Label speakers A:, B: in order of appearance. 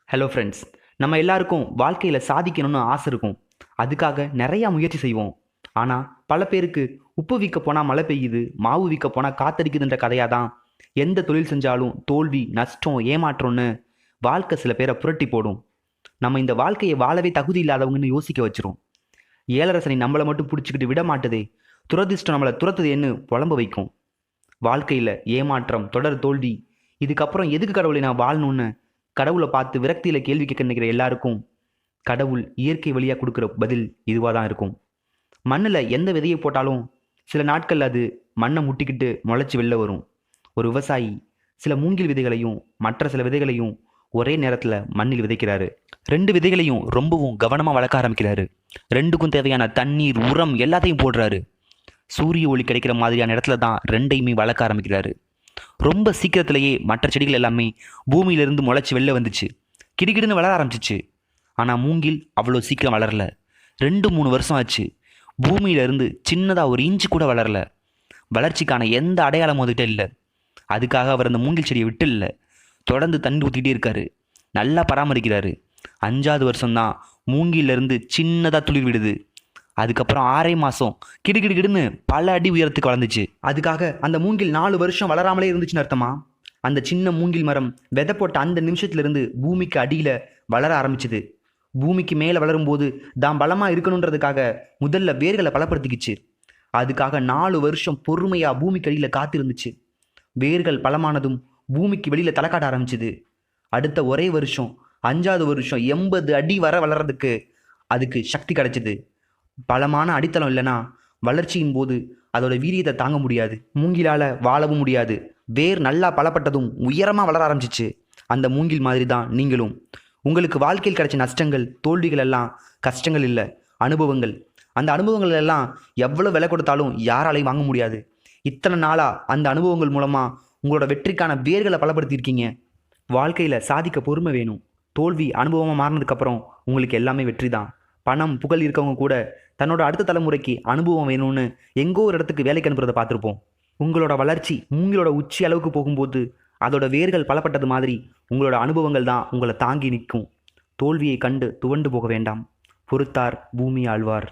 A: Hello friends. நம்ம எல்லாருக்கும் வாழ்க்கையில் சாதிக்கணும்னு ஆசை இருக்கும். அதுக்காக நிறையா முயற்சி செய்வோம். ஆனால் பல பேருக்கு உப்பு விற்க போனால் மழை பெய்யுது, மாவு விற்க போனால் காத்தடிக்குதுன்ற கதையாக தான் எந்த தொழில் செஞ்சாலும் தோல்வி, நஷ்டம், ஏமாற்றம்னு வாழ்க்கை சில பேரை புரட்டி போடும். நம்ம இந்த வாழ்க்கையை வாழவே தகுதி இல்லாதவங்கன்னு யோசிக்க வச்சிரும். ஏழரை சனி நம்மளை மட்டும் பிடிச்சிக்கிட்டு விட மாட்டுதே, துரதிர்ஷ்டம் நம்மளை துரத்துதேன்னு புலம்ப வைக்கும். வாழ்க்கையில் ஏமாற்றம், தொடர் தோல்வி, இதுக்கப்புறம் எதுக்கு கடவுளை நான் வாழணும்னு கடவுளை பார்த்து விரக்தியில் கேள்வி கேட்க நினைக்கிற எல்லாருக்கும் கடவுள் இயற்கை வழியாக கொடுக்குற பதில் இதுவாக தான் இருக்கும். மண்ணில் எந்த விதையை போட்டாலும் சில நாட்கள் அது மண்ணை முட்டிக்கிட்டு முளைச்சி வெளில வரும். ஒரு விவசாயி சில மூங்கில் விதைகளையும் மற்ற சில விதைகளையும் ஒரே நேரத்தில் மண்ணில் விதைக்கிறாரு. ரெண்டு விதைகளையும் ரொம்பவும் கவனமாக வளர்க்க ஆரம்பிக்கிறாரு. ரெண்டுக்கும் தேவையான தண்ணீர், உரம் எல்லாத்தையும் போடுறாரு. சூரிய ஒளி கிடைக்கிற மாதிரியான இடத்துல தான் ரெண்டையுமே வளர்க்க ஆரம்பிக்கிறாரு. ரொம்ப சீக்கிரத்திலேயே மற்ற செடிகள் எல்லாமே பூமியிலிருந்து முளைச்சி வெளில வந்துச்சு. கிடுகிடுன்னு வளர ஆரம்பிச்சிச்சு. ஆனால் மூங்கில் அவ்வளோ சீக்கிரம் வளரல. 2-3 வருஷம் ஆச்சு. பூமியிலிருந்து சின்னதாக ஒரு இன்ச்சு கூட வளரல. வளர்ச்சிக்கான எந்த அடையாளமும் அதுகிட்ட இல்லை. அதுக்காக அவர் அந்த மூங்கில் செடியை விட்டு இல்லை, தொடர்ந்து தண்ணி ஊற்றிக்கிட்டே இருக்காரு. நல்லா பராமரிக்கிறாரு. 5வது வருஷம்தான் மூங்கிலிருந்து சின்னதாக துளிர் விடுது. அதுக்கப்புறம் 6 மாதம் கிடுகிடுகிடுன்னு பல அடி உயரத்துக்கு வளர்ந்துச்சு. அதுக்காக அந்த மூங்கில் 4 வருஷம் வளராமலே இருந்துச்சுன்னு அர்த்தமா? அந்த சின்ன மூங்கில் மரம் விதை போட்ட அந்த நிமிஷத்துலேருந்து பூமிக்கு அடியில் வளர ஆரம்பிச்சுது. பூமிக்கு மேலே வளரும்போது தான் பலமாக இருக்கணுன்றதுக்காக முதல்ல வேர்களை பலப்படுத்திக்கிச்சு. அதுக்காக 4 வருஷம் பொறுமையாக பூமிக்கு அடியில் காத்திருந்துச்சு. வேர்கள் பலமானதும் பூமிக்கு வெளியில் தலை காட்ட ஆரம்பிச்சுது. அடுத்த ஒரே வருஷம் 5வது வருஷம் 80 அடி வர வளர்றதுக்கு அதுக்கு சக்தி கிடைச்சிது. பலமான அடித்தளம் இல்லைன்னா வளர்ச்சியின் போது அதோட வீரியத்தை தாங்க முடியாது. மூங்கிலால் வாழவும் முடியாது. வேர் நல்லா பலப்பட்டதும் உயரமாக வளர ஆரம்பிச்சிச்சு. அந்த மூங்கில் மாதிரி தான் நீங்களும். உங்களுக்கு வாழ்க்கையில் கிடைச்ச நஷ்டங்கள், தோல்விகள் எல்லாம் கஷ்டங்கள் இல்லை, அனுபவங்கள். அந்த அனுபவங்கள் எல்லாம் எவ்வளோ விலை கொடுத்தாலும் யாராலையும் வாங்க முடியாது. இத்தனை நாளாக அந்த அனுபவங்கள் மூலமாக உங்களோட வெற்றிக்கான வேர்களை பலப்படுத்தியிருக்கீங்க. வாழ்க்கையில் சாதிக்க பொறுமை வேணும். தோல்வி அனுபவமாக மாறினதுக்கப்புறம் உங்களுக்கு எல்லாமே வெற்றி தான். பணம், புகழ் இருக்கவங்க கூட தன்னோட அடுத்த தலைமுறைக்கு அனுபவம் வேணும்னு எங்கோ ஒரு இடத்துக்கு வேலைக்கு அனுப்புறதை பார்த்துருப்போம். உங்களோட வளர்ச்சி மூங்கிலோட உச்சி அளவுக்கு போகும்போது அதோட வேர்கள் பலப்பட்டது மாதிரி உங்களோட அனுபவங்கள் தான் உங்களை தாங்கி நிற்கும். தோல்வியை கண்டு துவண்டு போக வேண்டாம். பொறுத்தார் பூமி ஆழ்வார்.